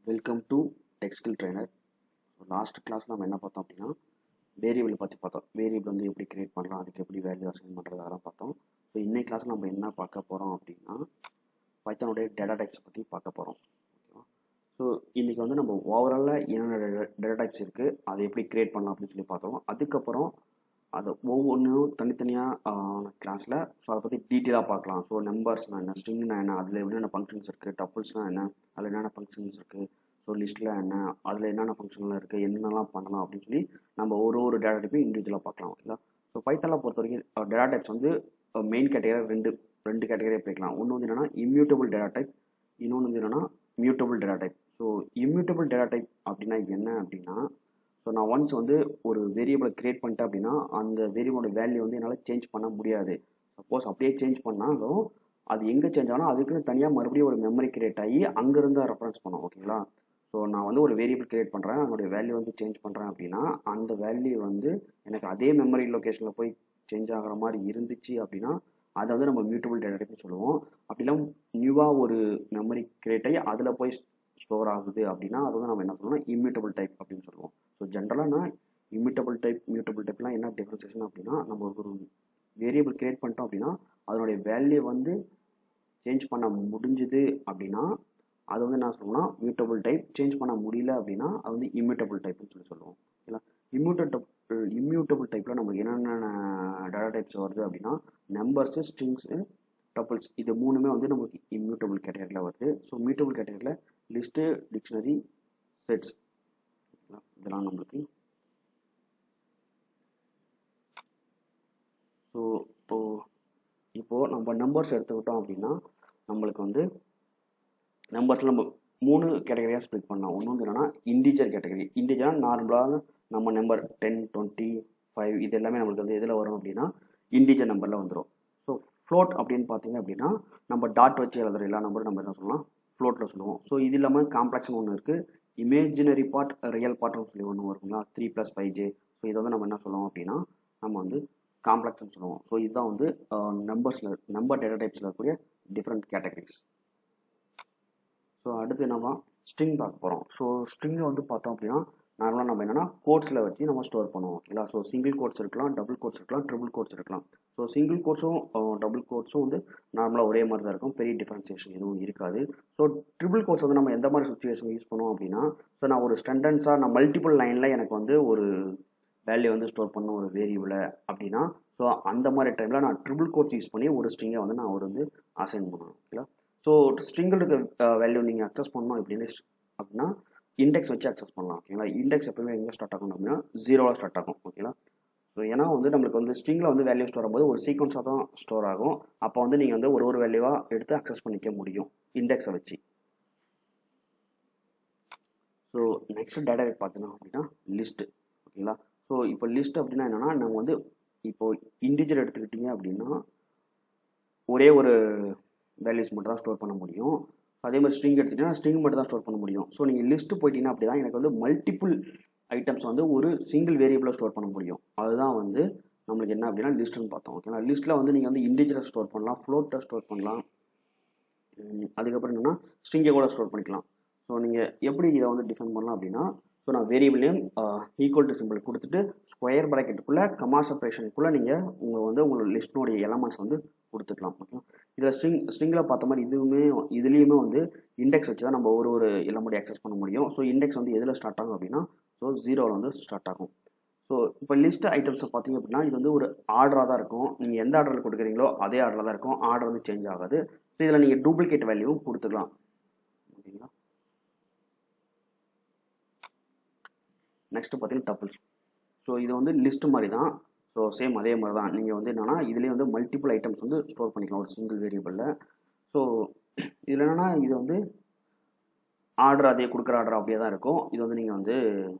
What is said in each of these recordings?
Welcome to Tech Skill Trainer. Last class நம்ம என்ன பார்த்தோம் அப்படின்னா வேரியபிள் பற்றி பார்த்தோம். வேரியபிள் வந்து எப்படி கிரியேட் பண்ணலாம், அதுக்கு எப்படி வேல்யூ அசைன் பண்ணுறது அதெல்லாம் பார்த்தோம். ஸோ இன்னைக்கு கிளாஸ் நம்ம என்ன பார்க்க போகிறோம் அப்படின்னா பைத்தானுடைய டேட்டா டைப்ஸ் பற்றி பார்க்க போகிறோம். ஓகேவா? ஸோ இன்றைக்கி வந்து நம்ம ஓவராலாக என்னென்ன டேட்டா டைப்ஸ் இருக்குது, அதை எப்படி கிரியேட் பண்ணலாம் அப்படின்னு சொல்லி பார்த்தோம். அதுக்கப்புறம் அதை ஒவ்வொன்றும் தனித்தனியாக கிளாஸில் ஸோ அதை பற்றி டீட்டெயிலாக பார்க்கலாம். ஸோ நம்பர்ஸ்னால் என்ன, ஸ்ட்ரிங்னா என்ன, அதில் என்னென்ன ஃபங்க்ஷன்ஸ் இருக்குது, டப்புள்ஸ்னால் என்ன, அதில் என்னென்ன ஃபங்க்ஷன்ஸ் இருக்குது, ஸோ லிஸ்ட்டில் என்ன, அதில் என்னென்ன ஃபங்க்ஷன்லாம் இருக்குது, என்னென்னலாம் பண்ணலாம் அப்படின்னு சொல்லி நம்ம ஒரு டேட்டா டைப்பையும் இண்டிவிஜுவலாக பார்க்கலாம். ஓகேங்களா? ஸோ பைத்தானில் பொறுத்த வரைக்கும் டேட்டா டைப்ஸ் வந்து மெயின் கேட்டகரி ரெண்டு கேட்டகரியாக பிரிக்கலாம். ஒன்று வந்து என்னென்னா இம்யூட்டபிள் டேட்டா டைப், இன்னொன்று வந்து என்னென்னா mutable data type. So immutable data type அப்படின்னா என்ன அப்படின்னா, ஸோ நான் ஒன்ஸ் வந்து ஒரு வேரியபிளை கிரியேட் பண்ணிட்டேன் அப்படின்னா அந்த வேரியபிளோட வேல்யூ வந்து என்னால் சேஞ்ச் பண்ண முடியாது. சப்போஸ் அப்படியே சேஞ்ச் பண்ணாலும் அது எங்கே சேஞ்ச் ஆனால் அதுக்குன்னு தனியாக மறுபடியும் ஒரு மெமரி கிரியேட் ஆகி அங்கேருந்து ரெஃபரன்ஸ் பண்ணோம். ஓகேங்களா? ஸோ நான் வந்து ஒரு வேரியபிள் கிரியேட் பண்ணுறேன், அதனுடைய வேல்யூ வந்து சேஞ்ச் பண்ணுறேன் அப்படின்னா அந்த வேல்யூ வந்து எனக்கு அதே மெமரி லொக்கேஷனில் போய் சேஞ்ச் ஆகிற மாதிரி இருந்துச்சு அப்படின்னா அதை வந்து நம்ம மியூட்டபிள் டேட்டா டைப்னு சொல்லுவோம். அப்படிலாம் நியூவாக ஒரு மெமரி கிரியேட் ஆகி அதில் போய் ஸ்டோர் ஆகுது அப்படின்னா அது வந்து நம்ம என்ன சொல்லுவோம்னா இம்யூட்டபிள் டைப் அப்படின்னு சொல்லுவோம். ஸோ ஜென்ரலாக நான் இம்யூட்டபிள் டைப் மியூட்டபிள் டைப்லாம் என்ன டிஃப்ரென்சியேஷன் அப்படின்னா, நம்ம ஒரு வேரியபிள் கிரியேட் பண்ணிட்டோம் அப்படின்னா அதனுடைய வேல்யூ வந்து சேஞ்ச் பண்ண முடிஞ்சுது அப்படின்னா அது வந்து என்ன சொல்லுவோம்னா மியூட்டபிள் டைப், சேஞ்ச் பண்ண முடியல அப்படின்னா அது வந்து இம்யூட்டபிள் டைப்னு சொல்லுவோம். ஓகேங்களா? இம்யூட்டபிள் டைப்பில் நமக்கு என்னென்ன டேட்டா டைப்ஸ் வருது அப்படின்னா நம்பர்ஸு, ஸ்ட்ரிங்ஸு, டப்புள்ஸ், இது மூணுமே வந்து நமக்கு இம்யூட்டபிள் கேட்டகரியில் வருது. ஸோ மியூட்டபிள் கேட்டகரியில் லிஸ்ட்டு, டிக்ஷனரி, செட்ஸ் இதெல்லாம் நம்மளுக்கு. ஸோ இப்போது நம்ம நம்பர்ஸ் எடுத்துக்கிட்டோம் அப்படின்னா நம்மளுக்கு வந்து நம்பர்ஸில் நம்ம 3 கேட்டகரியாக ஸ்ப்ளிட் பண்ணலாம். ஒன்று வந்து என்னென்னா இன்டிஜர் கேட்டகரி. இன்டிஜராக நார்மலாக நம்ம நம்பர் 10, 20, 5 இது எல்லாமே நம்மளுக்கு வந்து எதில் வரும் அப்படின்னா இன்டிஜர் நம்பரில் வந்துடும். ஸோ ஃப்ளோட் அப்படின்னு பார்த்தீங்க அப்படின்னா நம்ம டாட் வச்சு எழுதுற எல்லா நம்பரும் நம்ம என்ன சொல்லலாம் ஃப்ளோட்டில் சொல்லுவோம். ஸோ இது இல்லாமல் காம்ப்ளெக்ஸ்னு ஒன்று இருக்குது, இமேஜினரி பார்ட், ரியல் பார்ட்னு சொல்லி ஒன்று வருங்களா, 3 + 5j. ஸோ இதை வந்து நம்ம என்ன சொல்லுவோம் அப்படின்னா நம்ம வந்து காம்ப்ளெக்ஸ்னு சொல்லுவோம். ஸோ இதுதான் வந்து நம்பர் டேட்டா டைப்ஸில் இருக்கக்கூடிய டிஃப்ரெண்ட் கேட்டகரிஸ். ஸோ அடுத்து நம்ம ஸ்ட்ரிங் பார்க்க போகிறோம். ஸோ ஸ்ட்ரிங்கை வந்து பார்த்தோம் அப்படின்னா நார்மலாக நம்ம என்னென்னா கோட்ஸில் வச்சு நம்ம ஸ்டோர் பண்ணுவோம். ஓகேங்களா? ஸோ சிங்கிள் கோட்ஸ் இருக்கலாம், டபுள் கோட்ஸ் இருக்கலாம், ட்ரிபிள் கோட்ஸ் இருக்கலாம். ஸோ சிங்கிள் கோட்ஸும் டபுள் கோட்ஸும் வந்து நார்மலாக ஒரே மாதிரி தான் இருக்கும், பெரிய டிஃப்ரென்சியேஷன் எதுவும் இருக்காது. ஸோ ட்ரிபிள் கோட்ஸ் வந்து நம்ம எந்த மாதிரி சுச்சுவேஷன் யூஸ் பண்ணுவோம் அப்படின்னா, ஸோ நான் ஒரு ஸ்டெண்டன்ஸாக நான் மல்டிபிள் லைனில் எனக்கு வந்து ஒரு வேல்யூ வந்து ஸ்டோர் பண்ண ஒரு வேரியபிளை அப்படின்னா ஸோ அந்த மாதிரி டைமில் நான் ட்ரிபிள் கோட்ஸ் யூஸ் பண்ணி ஒரு ஸ்ட்ரிங்கை வந்து நான் வந்து அசைன் பண்ணுவேன். ஓகேங்களா? ஸோ ஸ்ட்ரிங்கில் இருக்க வேல்யூ நீங்கள் அக்சஸ் பண்ணணும் எப்படின்னு அப்படின்னா இண்டெக்ஸ் வச்சு அக்சஸ் பண்ணலாம். ஓகேங்களா? இண்டெக்ஸ் எப்பவுமே எங்கே ஸ்டார்ட் ஆகும் அப்படின்னா 0 ஸ்டார்ட் ஆகும். ஓகேங்களா? ஸோ ஏன்னா வந்து நம்மளுக்கு வந்து ஸ்ட்ரிங்கில் வந்து வேல்யூ ஸ்டோர் ஆகும்போது ஒரு சீக்வன்ஸாக தான் ஸ்டோர் ஆகும். அப்போ வந்து நீங்கள் வந்து ஒரு வேல்யூவாக எடுத்து அக்சஸ் பண்ணிக்க முடியும் இண்டெக்ஸை வச்சு. ஸோ நெக்ஸ்ட் டேட்டா டைப் பார்த்தீங்கன்னா அப்படின்னா லிஸ்ட்டு. ஓகேங்களா? ஸோ இப்போ லிஸ்ட் அப்படின்னா என்னென்னா நம்ம வந்து இப்போ இண்டிஜர் எடுத்துக்கிட்டிங்க அப்படின்னா ஒரே ஒரு வேல்யூஸ் மட்டும் தான் ஸ்டோர் பண்ண முடியும். அதே மாதிரி ஸ்ட்ரிங் எடுத்துக்கிட்டீங்கன்னா ஸ்ட்ரிங் மட்டும் தான் ஸ்டோர் பண்ண முடியும். ஸோ நீங்கள் லிஸ்ட்டு போயிட்டீங்கன்னா அப்படி தான் எனக்கு வந்து மல்டிபிள் ஐட்டம்ஸ் வந்து ஒரு சிங்கிள் வேரியபிளாக ஸ்டோர் பண்ண முடியும். அதுதான் வந்து நம்மளுக்கு என்ன அப்படின்னா லிஸ்ட்டுன்னு பார்த்தோம். ஓகேங்களா? லிஸ்ட்டில் வந்து நீங்கள் வந்து இண்டிஜரை ஸ்டோர் பண்ணலாம், ஃப்ளோட்டை ஸ்டோர் பண்ணலாம், அதுக்கப்புறம் என்னென்னா ஸ்ட்ரிங்கை கூட ஸ்டோர் பண்ணிக்கலாம். ஸோ நீங்கள் எப்படி இதை வந்து டிஃபைன் பண்ணலாம் அப்படின்னா, ஸோ நான் variable name equal to simple கொடுத்துட்டு ஸ்கொயர் ப்ராக்கெட்டுக்குள்ளே கமா செப்பரேஷனுக்குள்ளே நீங்கள் உங்களோட லிஸ்ட்னுடைய எலமெண்ட்ஸ் வந்து கொடுத்துக்கலாம். ஓகே, இதில் ஸ்ட்ரிங்கில் பார்த்த மாதிரி இதுலேயுமே வந்து இண்டெக்ஸ் வச்சு தான் நம்ம ஒரு எலமெண்ட் அக்சஸ் பண்ண முடியும். ஸோ இண்டெக்ஸ் வந்து எதில் ஸ்டார்ட் ஆகும் அப்படின்னா ஸோ 0ல் வந்து ஸ்டார்ட் ஆகும். ஸோ இப்போ லிஸ்ட் ஐட்டம்ஸை பார்த்தீங்க அப்படின்னா இது வந்து ஒரு ஆர்டராக தான் இருக்கும். நீங்கள் எந்த ஆர்டரில் கொடுக்குறீங்களோ அதே ஆர்டரில் தான் இருக்கும், ஆர்டர் வந்து சேஞ்ச் ஆகாது. ஸோ இதில் நீங்கள் டூப்ளிகேட் வேல்யூவும் கொடுத்துக்கலாம். ஓகேங்களா? நெக்ஸ்ட் பார்த்தீங்கன்னா டப்புள்ஸ். ஸோ இது வந்து லிஸ்ட் மாதிரி தான். ஸோ சேம் அதே மாதிரி தான் நீங்கள் வந்து என்னென்னா இதுலேயே வந்து மல்டிபிள் ஐட்டம்ஸ் வந்து ஸ்டோர் பண்ணிக்கலாம் ஒரு சிங்கிள் வேரியபிளில். ஸோ இதில் என்னென்னா இது வந்து ஆர்டர் அதே கொடுக்குற ஆர்டர் அப்படியே தான் இருக்கும். இது வந்து நீங்கள் வந்து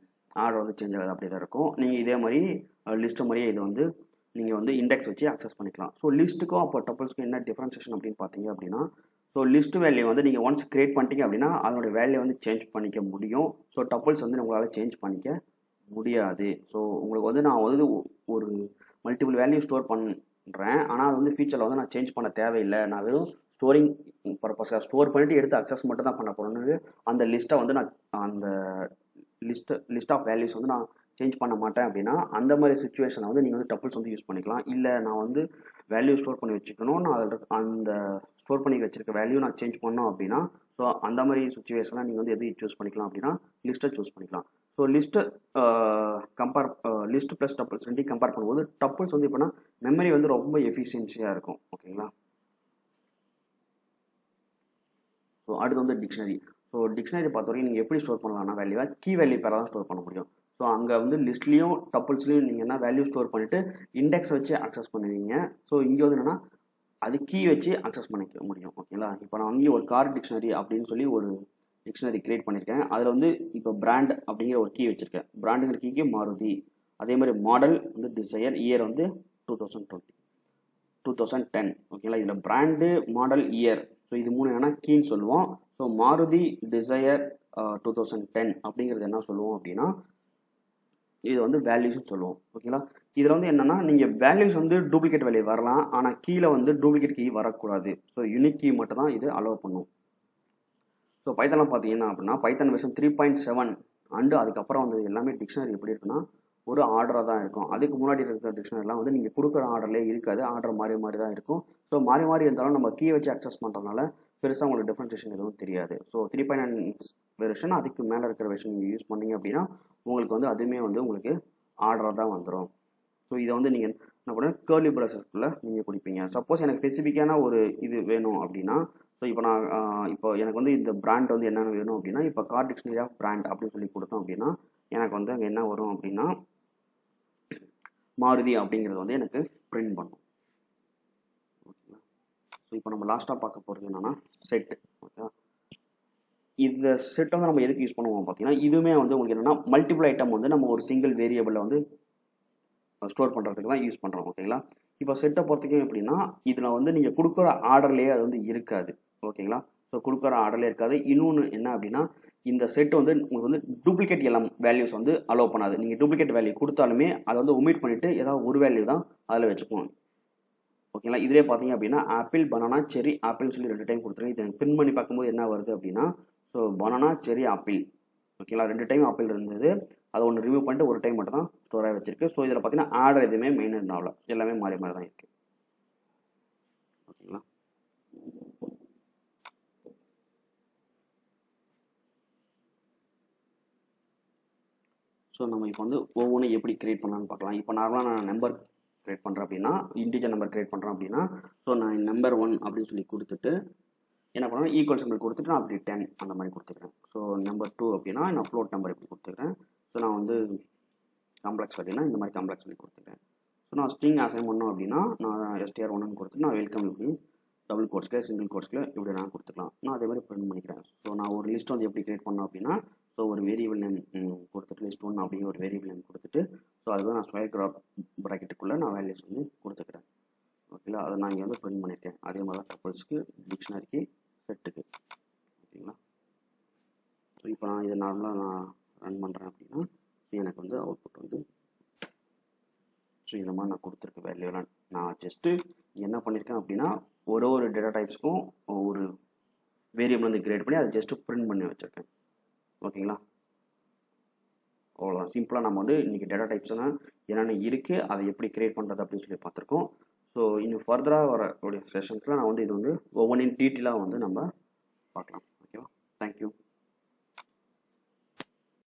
ஆர்டர் வந்து சேஞ்ச் ஆகாது அப்படியே தான் இருக்கும். நீங்கள் இதே மாதிரி லிஸ்ட்டு மாதிரியே இது வந்து நீங்கள் வந்து இண்டெக்ஸ் வச்சு அக்சஸ் பண்ணிக்கலாம். ஸோ லிஸ்ட்டுக்கும் அப்போ டப்புள்ஸ்க்கும் என்ன டிஃப்ரென்சியேஷன் அப்படின்னு பார்த்தீங்க அப்படின்னா, ஸோ லிஸ்ட் வேல்யூ வந்து நீங்கள் ஒன்ஸ் கிரியேட் பண்ணிட்டீங்க அப்படின்னா அதனுடைய வேல்யூ வந்து சேஞ்ச் பண்ணிக்க முடியும். ஸோ டப்புள்ஸ் வந்து உங்களால் சேஞ்ச் பண்ணிக்க முடியாது. ஸோ உங்களுக்கு வந்து நான் வந்து ஒரு மல்டிபிள் வேல்யூ ஸ்டோர் பண்ணுறேன், ஆனால் அது வந்து ஃபியூச்சரில் வந்து நான் சேஞ்ச் பண்ண தேவையில்லை, நான் வெறும் ஸ்டோரிங் பர்பஸ்க்காக ஸ்டோர் பண்ணிட்டு எடுத்து அக்சஸ் மட்டும் தான் பண்ண போகிறேன்னு அந்த லிஸ்ட்டை வந்து நான் அந்த லிஸ்ட் ஆஃப் வேல்யூஸ் வந்து நான் சேஞ்ச் பண்ண மாட்டேன் அப்படின்னா அந்த மாதிரி சுச்சுவேஷனை வந்து நீங்கள் வந்து டப்புள்ஸ் வந்து யூஸ் பண்ணிக்கலாம். இல்லை நான் வந்து வேல்யூ ஸ்டோர் பண்ணி வச்சுக்கணும், நான் அதில் அந்த ஸ்டோர் பண்ணி வச்சிருக்க வேல்யூ நான் சேஞ்ச் பண்ணோம் அப்படின்னா ஸோ அந்த மாதிரி சுச்சுவேஷனில் நீங்கள் வந்து எது சூஸ் பண்ணிக்கலாம் அப்படின்னா லிஸ்ட்டை சூஸ் பண்ணிக்கலாம். So list list plus doubles ரெண்டையும் கம்பேர் பண்ணும்போது டப்புள்ஸ் வந்து இப்போனா மெமரி வந்து ரொம்ப எஃபிஷியன்சியாக இருக்கும். ஓகேங்களா. ஸோ அடுத்து வந்து டிக்ஷனரி. ஸோ டிக்ஷனரி பொறுத்த வரைக்கும் நீங்கள் எப்படி ஸ்டோர் பண்ணலாம்னா வேல்யூவை கீ வேல்யூ பேராக தான் ஸ்டோர் பண்ண முடியும். ஸோ அங்கே வந்து லிஸ்ட்லேயும் டப்புள்ஸ்லையும் நீங்கள் என்ன வேல்யூ ஸ்டோர் பண்ணிவிட்டு இண்டெக்ஸ் வச்சு அக்சஸ் பண்ணுவீங்க. ஸோ இங்கே வந்து என்னென்னா அது கீ வச்சு அக்சஸ் பண்ணிக்க முடியும். ஓகேங்களா. இப்போ நான் வந்து ஒரு கார் டிக்ஷனரி அப்படின்னு சொல்லி ஒரு டிக்ஷனரி கிரியேட் பண்ணியிருக்கேன். அதில் வந்து இப்போ பிராண்ட் அப்படிங்கிற ஒரு கீ வச்சுருக்கேன். பிராண்டுங்கிற கீக்கு மாருதி, அதே மாதிரி மாடல் வந்து டிசையர், இயர் வந்து 2010. ஓகேங்களா. இதில் பிராண்டு, மாடல், இயர், ஸோ இது 3 என்னன்னா கீன்னு சொல்லுவோம். ஸோ மாருதி டிசையர் 2010 அப்படிங்கிறது என்ன சொல்லுவோம் அப்படின்னா இது வந்து வேல்யூஸ்ன்னு சொல்லுவோம். ஓகேங்களா. இதில் வந்து என்னன்னா நீங்கள் வேல்யூஸ் வந்து டூப்ளிகேட் வேல்யூ வரலாம், ஆனால் கீழே வந்து டூப்ளிகேட் கீ வரக்கூடாது. ஸோ யூனிக் கீ மட்டும் தான் இது அலோவ் பண்ணும். ஸோ பைத்தன்லாம் பார்த்தீங்கன்னா அப்படின்னா பைத்தன் வெர்ஷன் 3.7 அண்டு அதுக்கப்புறம் வந்து எல்லாமே டிக்ஷனரி எப்படி இருக்குன்னா ஒரு ஆர்டராக தான் இருக்கும். அதுக்கு முன்னாடி இருக்கிற டிக்ஷனரிலாம் வந்து நீங்கள் கொடுக்குற ஆர்டர்லேயே இருக்காது, ஆர்டர் மாறி மாறி தான் இருக்கும். ஸோ மாறி மாறி இருந்தாலும் நம்ம கீ வச்சு அக்சஸ் பண்ணுறதுனால பெருசாக உங்களுக்கு டிஃப்ரென்ஷியேஷன் எதுவும் தெரியாது. ஸோ 3.9 வெர்ஷன் அதுக்கு மேலே இருக்கிற வெர்ஷன் நீங்கள் யூஸ் பண்ணீங்க அப்படின்னா உங்களுக்கு வந்து அதுவுமே வந்து உங்களுக்கு ஆர்டராக தான் வந்துடும். ஸோ இதை வந்து நீங்கள் என்ன பண்ண கேர்லி ப்ராசஸ்க்குள்ளே நீங்கள் கொடுப்பீங்க. சப்போஸ் எனக்கு ஸ்பெசிஃபிக்கான ஒரு இது வேணும் அப்படின்னா ஸோ இப்போ நான் இப்போ எனக்கு வந்து இந்த பிராண்ட் வந்து என்னென்ன வேணும் அப்படின்னா இப்போ கார் டிக்ஷனரி ஆஃப் பிராண்ட் அப்படின்னு சொல்லி கொடுத்தோம் அப்படின்னா எனக்கு வந்து அங்கே என்ன வரும் அப்படின்னா மாருதி அப்படிங்கிறது வந்து எனக்கு பிரிண்ட் பண்ணும். ஓகேங்களா. ஸோ இப்போ நம்ம லாஸ்ட்டாக பார்க்க போகிறது என்னென்னா செட். ஓகேவா. இந்த செட் வந்து நம்ம எதுக்கு யூஸ் பண்ணுவோம் பார்த்தீங்கன்னா இதுவுமே வந்து உங்களுக்கு என்னென்னா மல்டிபிள் ஐட்டம் வந்து நம்ம ஒரு சிங்கிள் வேரியபிளில் வந்து ஸ்டோர் பண்ணுறதுக்கு தான் யூஸ் பண்ணுறோம். ஓகேங்களா. இப்போ செட்டை பொறுத்தவரைக்கும் எப்படின்னா இதில் வந்து நீங்கள் கொடுக்குற ஆர்டர்லேயே அது வந்து இருக்காது. ஓகேங்களா. ஸோ கொடுக்குற ஆர்டர்லேயே இருக்காது. இன்னொன்று என்ன அப்படின்னா இந்த செட் வந்து உங்களுக்கு வந்து டூப்ளிகேட் எல்லாம் வேல்யூஸ் வந்து அலோவ் பண்ணாது. நீங்கள் டூப்ளிகேட் வேல்யூ கொடுத்தாலுமே அதை வந்து ஒமிட் பண்ணிவிட்டு ஏதாவது ஒரு வேல்யூ தான் அதில் வச்சுக்குவோம். ஓகேங்களா. இதிலே பார்த்தீங்க அப்படின்னா ஆப்பிள், பனானா, செரி, ஆப்பிள்னு சொல்லி 2 டைம் கொடுத்துருங்க. இதை பின் பண்ணி பார்க்கும்போது என்ன வருது அப்படின்னா ஸோ பனானா, செரி, ஆப்பிள். ஓகேங்களா. 2 டைம் ஆப்பிள் இருந்தது, அதை ஒன்று ரிமூவ் பண்ணிட்டு ஒரு டைம் மட்டும் தான் ஸ்டோராக வச்சிருக்கு. ஸோ இதில் பார்த்தீங்கன்னா ஆர்டர் எதுவுமே மெயின்டைன் ஆகல, எல்லாமே மாறி மாறி தான் இருக்குது. ஓகேங்களா. ஸோ நம்ம இப்போ வந்து ஒவ்வொன்றும் எப்படி கிரியேட் பண்ணலான்னு பார்க்கலாம். இப்போ நார்மலாக நான் நம்பர் கிரியேட் பண்ணுறேன் அப்படின்னா இன்டிஜர் நம்பர் கிரியேட் பண்ணுறேன் அப்படின்னா ஸோ நான் நம்பர் 1 அப்படின்னு சொல்லி கொடுத்துட்டு என்ன பண்ணுறேன் ஈக்குவல் சிம்பிள் கொடுத்துட்டு நான் அப்படி 10 அந்த மாதிரி கொடுத்துக்கிறேன். ஸோ நம்பர் 2 அப்படின்னா நான் ஃப்ளோட் நம்பர் எப்படி கொடுத்துக்கிறேன். ஸோ நான் வந்து காம்ப்ளெக்ஸ் வேல்யூனா இந்த மாதிரி காம்ப்ளெக்ஸ் வேல்யூ கொடுத்துக்கிறேன். ஸோ நான் ஸ்ட்ரிங் அசைன் பண்ணோம் அப்படின்னா நான் STR1 கொடுத்துட்டு நான் வெல்கம் இப்படி டபுள் கோட்ஸ்க்கு சிங்கிள் கோட்ஸ்க்கு இப்படி நான் கொடுத்துக்கலாம். நான் அதே மாதிரி பிரிண்ட் பண்ணிக்கிறேன். ஸோ நான் ஒரு லிஸ்ட் வந்து எப்படி கிரியேட் பண்ணோம் அப்படின்னா ஸோ ஒரு வேரியபிள் நேம் கொடுத்துட்டு லிஸ்ட் 1 அப்படிங்கிற ஒரு வேரியபிள் நேம் கொடுத்துட்டு ஸோ அதுதான் நான் ஸ்கொயர் ப்ராக்கெட்டுக்குள்ளே நான் வேல்யூஸ் வந்து கொடுத்துக்கிறேன். ஓகேங்களா. அதை நான் இங்கே வந்து பிரிண்ட் பண்ணியிருக்கேன். அதே மாதிரி தான் டப்பிள்ஸ்க்கு, டிக்ஷனரிக்கு, செட்டுக்கு. ஓகேங்களா. ஸோ இப்போ நான் இதை நார்மலாக நான் ரன் பண்ணுறேன் அப்படின்னா எனக்கு வந்து அவுட்புட் வந்து ஸோ இந்த மாதிரி நான் கொடுத்துருக்க வேல்யூலாம் நான் ஜஸ்ட்டு என்ன பண்ணியிருக்கேன் அப்படின்னா ஒரு டேட்டா டைப்ஸ்க்கும் ஒரு வேரியபிள் வந்து கிரியேட் பண்ணி அதை ஜஸ்ட்டு பிரிண்ட் பண்ணி வச்சுருக்கேன். ஓகேங்களா. அவ்வளோதான். சிம்பிளாக நம்ம வந்து இன்றைக்கி டேட்டா டைப்ஸ்னால் என்னென்ன இருக்குது, அதை எப்படி கிரியேட் பண்ணுறது அப்படின்னு சொல்லி பார்த்துருக்கோம். ஸோ இன்னும் ஃபர்தராக வரக்கூடிய செஷன்ஸில் நான் வந்து இது வந்து ஒவ்வொன்றையும் டீட்டெயிலாக வந்து நம்ம பார்க்கலாம். ஓகேவா. தேங்க்யூ.